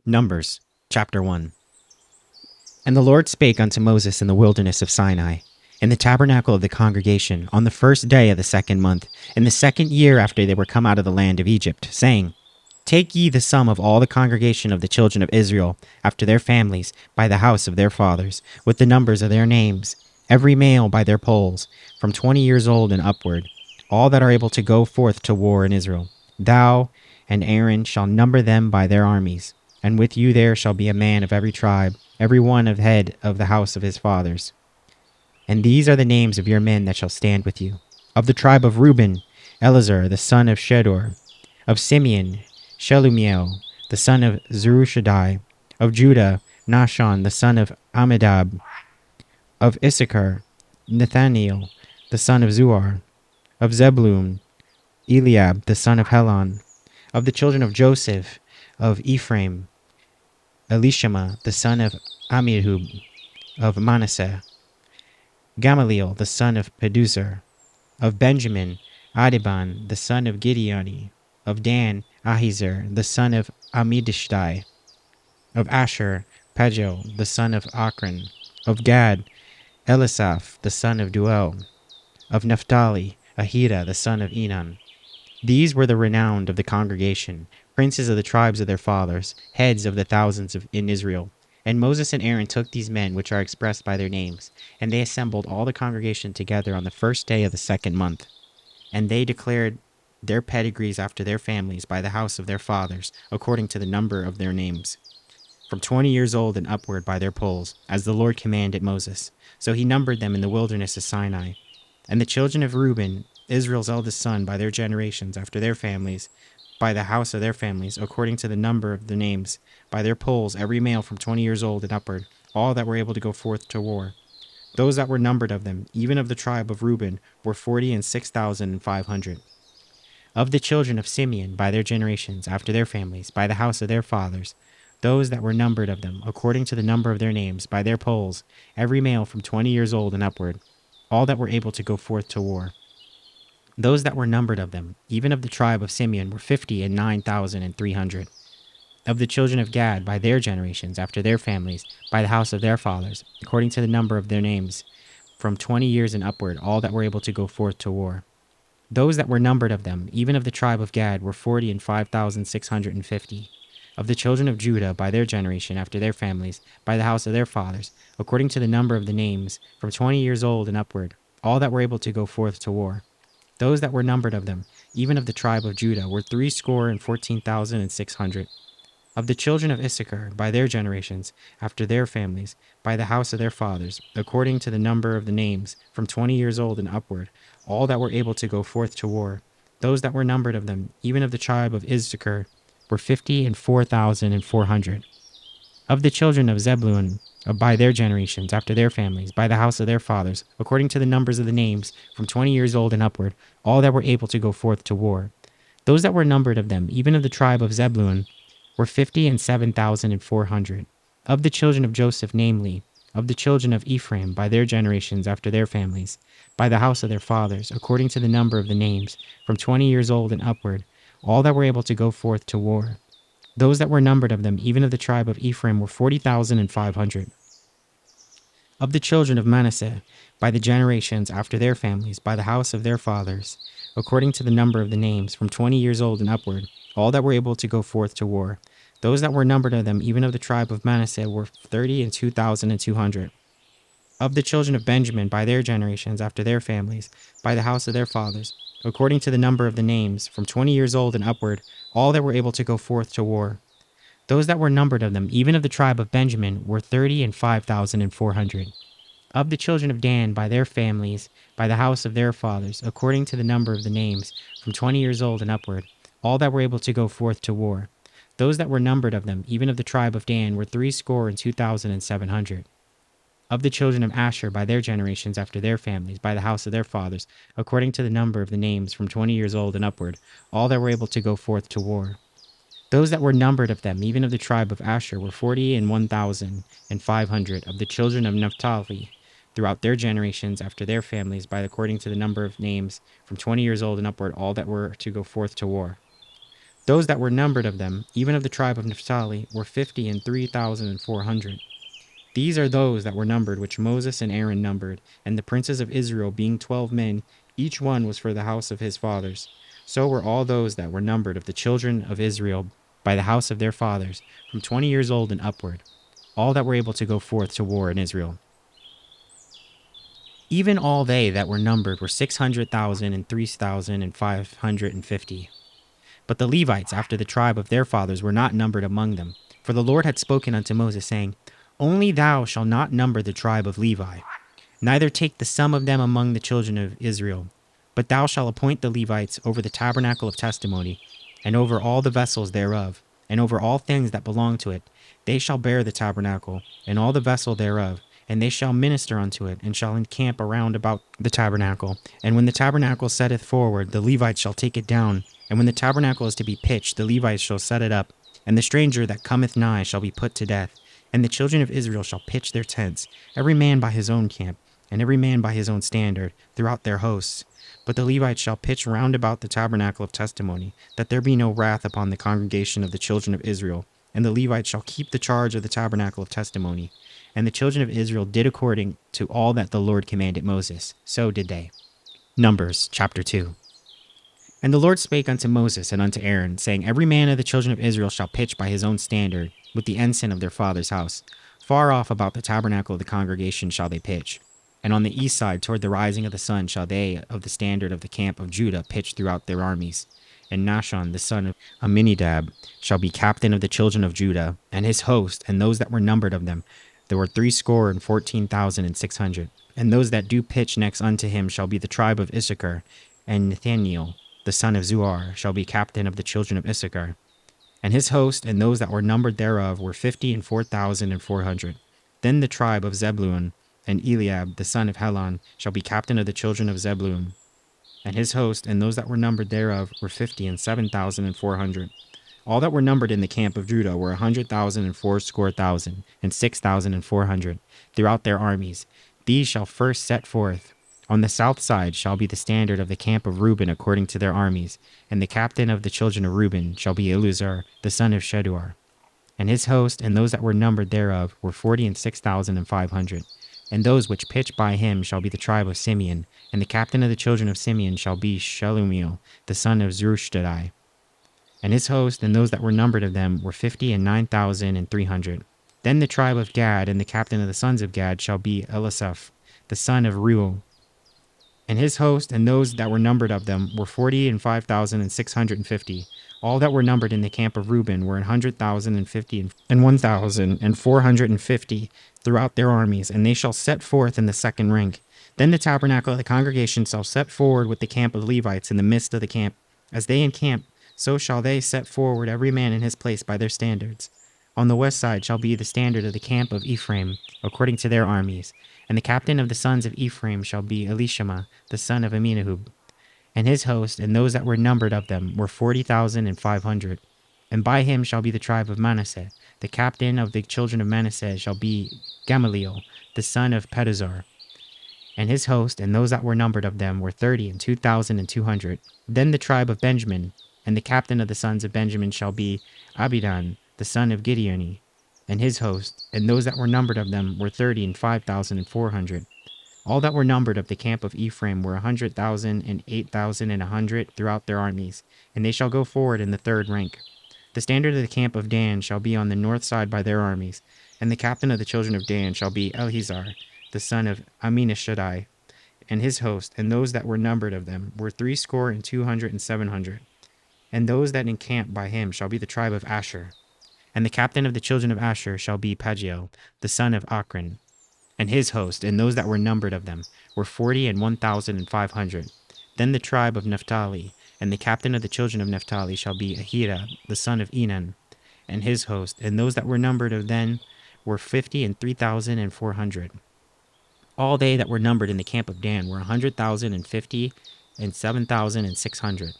Numbers, chapter 1. And the Lord spake unto Moses in the wilderness of Sinai, in the tabernacle of the congregation, on the first day of the 2nd month, in the 2nd year after they were come out of the land of Egypt, saying, Take ye the sum of all the congregation of the children of Israel, after their families, by the house of their fathers, with the numbers of their names, every male by their polls, from 20 years old and upward, all that are able to go forth to war in Israel. Thou and Aaron shall number them by their armies. And with you there shall be a man of every tribe, every one of head of the house of his fathers. And these are the names of your men that shall stand with you. Of the tribe of Reuben, Elazar the son of Shedor. Of Simeon, Shelumiel the son of Zerushadai. Of Judah, Nahshon the son of Amminadab. Of Issachar, Nathaniel the son of Zuar. Of Zebulun, Eliab the son of Helon. Of the children of Joseph, of Ephraim, Elishama the son of Ammihud. Of Manasseh, Gamaliel the son of Peduzur. Of Benjamin, Adiban the son of Gideoni. Of Dan, Ahiezer the son of Ammiddai. Of Asher, Pagiel the son of Achran. Of Gad, Elisaph the son of Duel. Of Naphtali, Ahira the son of Enan. These were the renowned of the congregation, princes of the tribes of their fathers, heads of the thousands in Israel. And Moses and Aaron took these men which are expressed by their names, and they assembled all the congregation together on the first day of the 2nd month. And they declared their pedigrees after their families by the house of their fathers, according to the number of their names, from 20 years old and upward by their polls, as the Lord commanded Moses. So he numbered them in the wilderness of Sinai. And the children of Reuben, Israel's eldest son, by their generations, after their families, by the house of their families, according to the number of the names, by their polls, every male from 20 years old and upward, all that were able to go forth to war. Those that were numbered of them, even of the tribe of Reuben, were 46,500. Of the children of Simeon, by their generations, after their families, by the house of their fathers, those that were numbered of them, according to the number of their names, by their polls, every male from 20 years old and upward, all that were able to go forth to war. Those that were numbered of them, even of the tribe of Simeon, were 59,300. Of the children of Gad, by their generations, after their families, by the house of their fathers, according to the number of their names, from 20 years and upward, all that were able to go forth to war. Those that were numbered of them, even of the tribe of Gad, were 45,650. Of the children of Judah, by their generation, after their families, by the house of their fathers, according to the number of the names, from 20 years old and upward, all that were able to go forth to war. Those that were numbered of them, even of the tribe of Judah, were 314,600. Of the children of Issachar, by their generations, after their families, by the house of their fathers, according to the number of the names, from 20 years old and upward, all that were able to go forth to war. Those that were numbered of them, even of the tribe of Issachar, were 54,400. Of the children of Zebulun, by their generations, after their families, by the house of their fathers, according to the numbers of the names, from 20 years old and upward, all that were able to go forth to war. Those that were numbered of them, even of the tribe of Zebulun, were 57,400. Of the children of Joseph, namely, of the children of Ephraim, by their generations, after their families, by the house of their fathers, according to the number of the names, from 20 years old and upward, all that were able to go forth to war. Those that were numbered of them, even of the tribe of Ephraim, were 40,500. Of the children of Manasseh, by the generations, after their families, by the house of their fathers, according to the number of the names, from 20 years old and upward, all that were able to go forth to war. Those that were numbered of them, even of the tribe of Manasseh, were 32,200. Of the children of Benjamin, by their generations, after their families, by the house of their fathers, according to the number of the names, from 20 years old and upward, all that were able to go forth to war. Those that were numbered of them, even of the tribe of Benjamin, were 35,400. Of the children of Dan, by their families, by the house of their fathers, according to the number of the names, from 20 years old and upward, all that were able to go forth to war. Those that were numbered of them, even of the tribe of Dan, were 62,700. Of the children of Asher, by their generations, after their families, by the house of their fathers, according to the number of the names, from 20 years old and upward, all that were able to go forth to war. Those that were numbered of them, even of the tribe of Asher, were 41,500. Of the children of Naphtali, throughout their generations, after their families, by according to the number of names, from 20 years old and upward, all that were to go forth to war. Those that were numbered of them, even of the tribe of Naphtali, were 50,003,400. These are those that were numbered, which Moses and Aaron numbered, and the princes of Israel, being 12 men, each one was for the house of his fathers. So were all those that were numbered of the children of Israel by the house of their fathers, from 20 years old and upward, all that were able to go forth to war in Israel. Even all they that were numbered were 600,000 and 3,550. But the Levites, after the tribe of their fathers, were not numbered among them. For the Lord had spoken unto Moses, saying, Only thou shalt not number the tribe of Levi, neither take the sum of them among the children of Israel. But thou shalt appoint the Levites over the tabernacle of testimony, and over all the vessels thereof, and over all things that belong to it. They shall bear the tabernacle, and all the vessel thereof, and they shall minister unto it, and shall encamp around about the tabernacle. And when the tabernacle setteth forward, the Levites shall take it down. And when the tabernacle is to be pitched, the Levites shall set it up. And the stranger that cometh nigh shall be put to death. And the children of Israel shall pitch their tents, every man by his own camp, and every man by his own standard, throughout their hosts. But the Levites shall pitch round about the tabernacle of testimony, that there be no wrath upon the congregation of the children of Israel. And the Levites shall keep the charge of the tabernacle of testimony. And the children of Israel did according to all that the Lord commanded Moses. So did they. Numbers chapter 2. And the Lord spake unto Moses and unto Aaron, saying, Every man of the children of Israel shall pitch by his own standard, with the ensign of their father's house. Far off about the tabernacle of the congregation shall they pitch. And on the east side, toward the rising of the sun, shall they of the standard of the camp of Judah pitch throughout their armies. And Nahshon the son of Amminadab shall be captain of the children of Judah, and his host, and those that were numbered of them, there were 614,600. And those that do pitch next unto him shall be the tribe of Issachar, and Nathaniel the son of Zuar shall be captain of the children of Issachar. And his host, and those that were numbered thereof, were 54,400. Then the tribe of Zebulun, and Eliab the son of Helon shall be captain of the children of Zebulun. And his host, and those that were numbered thereof, were 57,400. All that were numbered in the camp of Judah were 100,000 and fourscore thousand, and 6,400, throughout their armies. These shall first set forth. On the south side shall be the standard of the camp of Reuben according to their armies, and the captain of the children of Reuben shall be Eleazar the son of Sheduar. And his host, and those that were numbered thereof, were 46,500. And those which pitch by him shall be the tribe of Simeon, and the captain of the children of Simeon shall be Shelumiel the son of Zurishaddai. And his host, and those that were numbered of them, were 59,300. Then the tribe of Gad, and the captain of the sons of Gad, shall be Elisaph the son of Reuel. And his host, and those that were numbered of them, were 45,650. All that were numbered in the camp of Reuben were 100,050 and 1,450 throughout their armies, and they shall set forth in the second rank. Then the tabernacle of the congregation shall set forward with the camp of Levites in the midst of the camp. As they encamp, so shall they set forward every man in his place by their standards. On the west side shall be the standard of the camp of Ephraim, according to their armies. And the captain of the sons of Ephraim shall be Elishama, the son of Amminahub. And his host, and those that were numbered of them, were 40,500. And by him shall be the tribe of Manasseh. The captain of the children of Manasseh shall be Gamaliel, the son of Pedazur. And his host, and those that were numbered of them, were 32,200. Then the tribe of Benjamin, and the captain of the sons of Benjamin shall be Abidan, the son of Gideoni. And his host, and those that were numbered of them, were 35,400. All that were numbered of the camp of Ephraim were 100,000 and 8,100 throughout their armies, and they shall go forward in the third rank. The standard of the camp of Dan shall be on the north side by their armies, and the captain of the children of Dan shall be Elhizar, the son of Amminashaddai. And his host, and those that were numbered of them, were 62,200 and 700. And those that encamp by him shall be the tribe of Asher. And the captain of the children of Asher shall be Pagiel, the son of Achran. And his host, and those that were numbered of them, were 40 and 1,500. Then the tribe of Naphtali, and the captain of the children of Naphtali shall be Ahira, the son of Enan. And his host, and those that were numbered of them, were 50 and 3,400. All they that were numbered in the camp of Dan were 100,050 and 7,600.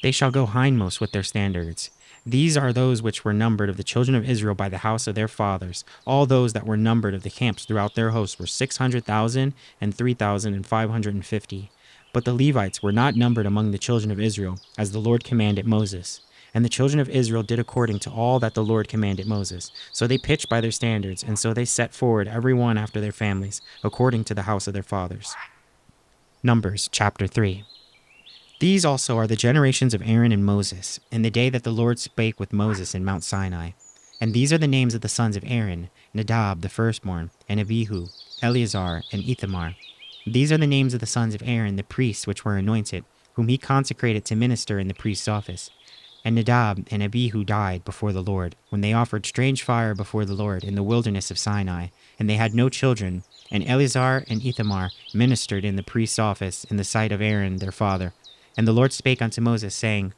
They shall go hindmost with their standards. These are those which were numbered of the children of Israel by the house of their fathers. All those that were numbered of the camps throughout their hosts were 600,000 and 3,550. But the Levites were not numbered among the children of Israel, as the Lord commanded Moses. And the children of Israel did according to all that the Lord commanded Moses. So they pitched by their standards, and so they set forward every one after their families, according to the house of their fathers. Numbers chapter 3. These also are the generations of Aaron and Moses, in the day that the Lord spake with Moses in Mount Sinai. And these are the names of the sons of Aaron: Nadab the firstborn, and Abihu, Eleazar, and Ithamar. These are the names of the sons of Aaron, the priests which were anointed, whom he consecrated to minister in the priest's office. And Nadab and Abihu died before the Lord, when they offered strange fire before the Lord in the wilderness of Sinai, and they had no children. And Eleazar and Ithamar ministered in the priest's office in the sight of Aaron their father. And the Lord spake unto Moses, saying,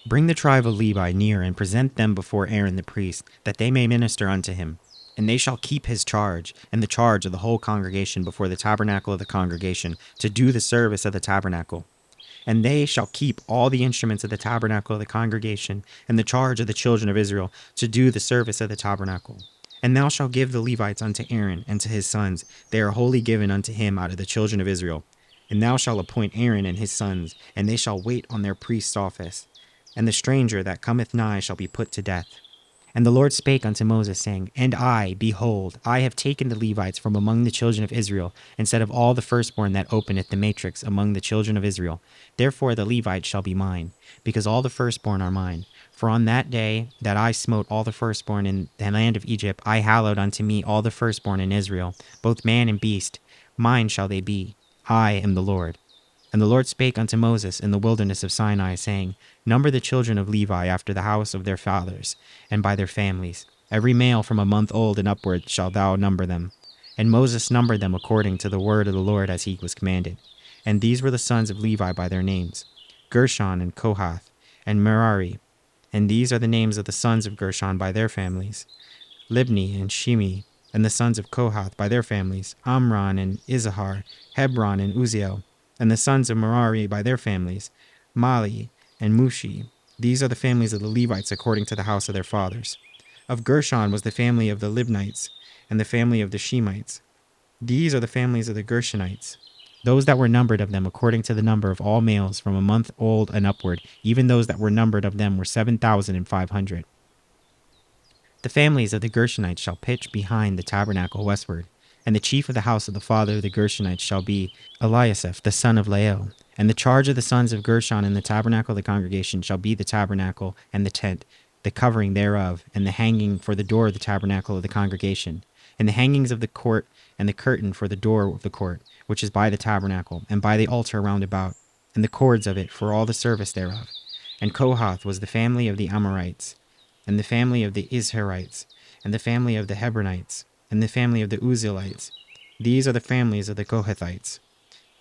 Bring the tribe of Levi near, and present them before Aaron the priest, that they may minister unto him. And they shall keep his charge, and the charge of the whole congregation before the tabernacle of the congregation, to do the service of the tabernacle. And they shall keep all the instruments of the tabernacle of the congregation, and the charge of the children of Israel, to do the service of the tabernacle. And thou shalt give the Levites unto Aaron and to his sons. They are wholly given unto him out of the children of Israel. And thou shalt appoint Aaron and his sons, and they shall wait on their priest's office. And the stranger that cometh nigh shall be put to death. And the Lord spake unto Moses, saying, And I, behold, I have taken the Levites from among the children of Israel, instead of all the firstborn that openeth the matrix among the children of Israel. Therefore the Levites shall be mine, because all the firstborn are mine. For on that day that I smote all the firstborn in the land of Egypt, I hallowed unto me all the firstborn in Israel, both man and beast. Mine shall they be. I am the Lord. And the Lord spake unto Moses in the wilderness of Sinai, saying, Number the children of Levi after the house of their fathers, and by their families. Every male from a month old and upward shalt thou number them. And Moses numbered them according to the word of the Lord as he was commanded. And these were the sons of Levi by their names: Gershon and Kohath, and Merari. And these are the names of the sons of Gershon by their families: Libni and Shimi. And the sons of Kohath by their families: Amram and Izahar, Hebron and Uzziel. And the sons of Merari by their families: Mali and Mushi. These are the families of the Levites according to the house of their fathers. Of Gershon was the family of the Libnites, and the family of the Shemites. These are the families of the Gershonites. Those that were numbered of them according to the number of all males from a month old and upward, even those that were numbered of them were 7,500. The families of the Gershonites shall pitch behind the tabernacle westward. And the chief of the house of the father of the Gershonites shall be Eliasaph the son of Lael. And the charge of the sons of Gershon in the tabernacle of the congregation shall be the tabernacle and the tent, the covering thereof, and the hanging for the door of the tabernacle of the congregation, and the hangings of the court, and the curtain for the door of the court, which is by the tabernacle, and by the altar round about, and the cords of it for all the service thereof. And Kohath was the family of the Amorites, and the family of the Israelites, and the family of the Hebronites, and the family of the Uzzielites. These are the families of the Kohathites.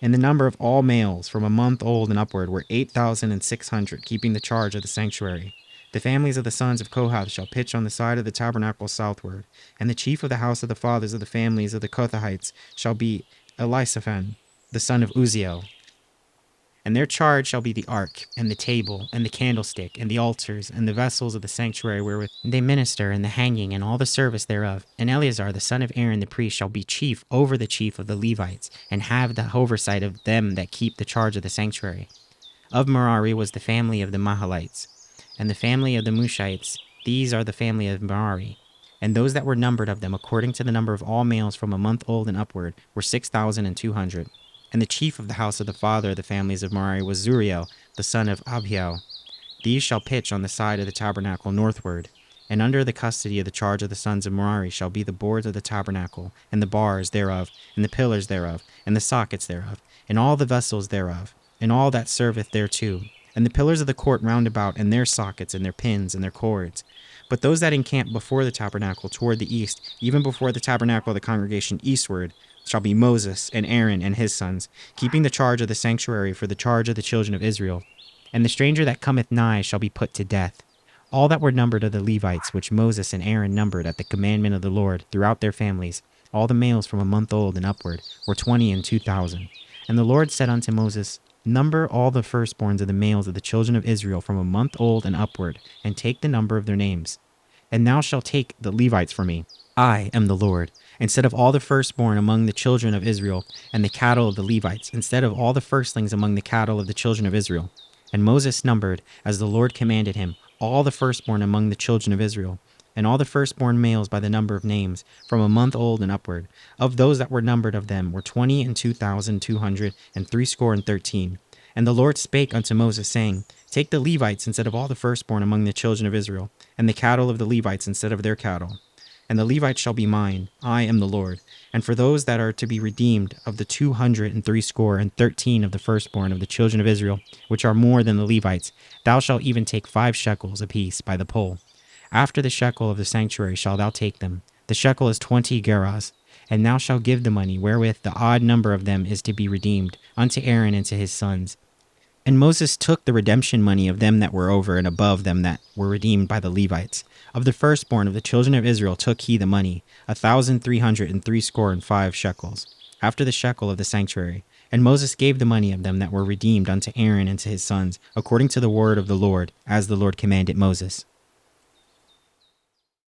And the number of all males from a month old and upward were 8,600, keeping the charge of the sanctuary. The families of the sons of Kohath shall pitch on the side of the tabernacle southward. And the chief of the house of the fathers of the families of the Kohathites shall be Elisaphan, the son of Uzziel. And their charge shall be the ark, and the table, and the candlestick, and the altars, and the vessels of the sanctuary wherewith they minister, and the hanging, and all the service thereof. And Eleazar the son of Aaron the priest shall be chief over the chief of the Levites, and have the oversight of them that keep the charge of the sanctuary. Of Merari was the family of the Mahalites, and the family of the Mushites. These are the family of Merari. And those that were numbered of them according to the number of all males from a month old and upward were 6,200. And the chief of the house of the father of the families of Merari was Zuriel, the son of Abiel. These shall pitch on the side of the tabernacle northward. And under the custody of the charge of the sons of Merari shall be the boards of the tabernacle, and the bars thereof, and the pillars thereof, and the sockets thereof, and all the vessels thereof, and all that serveth thereto, and the pillars of the court round about, and their sockets, and their pins, and their cords. But those that encamp before the tabernacle toward the east, even before the tabernacle of the congregation eastward, shall be Moses and Aaron and his sons, keeping the charge of the sanctuary for the charge of the children of Israel. And the stranger that cometh nigh shall be put to death. All that were numbered of the Levites, which Moses and Aaron numbered at the commandment of the Lord throughout their families, all the males from a month old and upward, were 22,000. And the Lord said unto Moses, Number all the firstborns of the males of the children of Israel from a month old and upward, and take the number of their names. And thou shalt take the Levites for me. I am the Lord. Instead of all the firstborn among the children of Israel, and the cattle of the Levites, instead of all the firstlings among the cattle of the children of Israel. And Moses numbered, as the Lord commanded him, all the firstborn among the children of Israel, and all the firstborn males by the number of names, from a month old and upward. Of those that were numbered of them were 20,200 and threescore and 13. And the Lord spake unto Moses, saying, Take the Levites instead of all the firstborn among the children of Israel, and the cattle of the Levites instead of their cattle. And the Levites shall be mine, I am the Lord. And for those that are to be redeemed of the 200 and threescore and 13 of the firstborn of the children of Israel, which are more than the Levites, thou shalt even take 5 shekels apiece by the poll. After the shekel of the sanctuary shalt thou take them. The shekel is 20 gerahs. And thou shalt give the money wherewith the odd number of them is to be redeemed unto Aaron and to his sons. And Moses took the redemption money of them that were over and above them that were redeemed by the Levites. Of the firstborn of the children of Israel took he the money, 1,300 and 5 after the shekel of the sanctuary. And Moses gave the money of them that were redeemed unto Aaron and to his sons, according to the word of the Lord, as the Lord commanded Moses.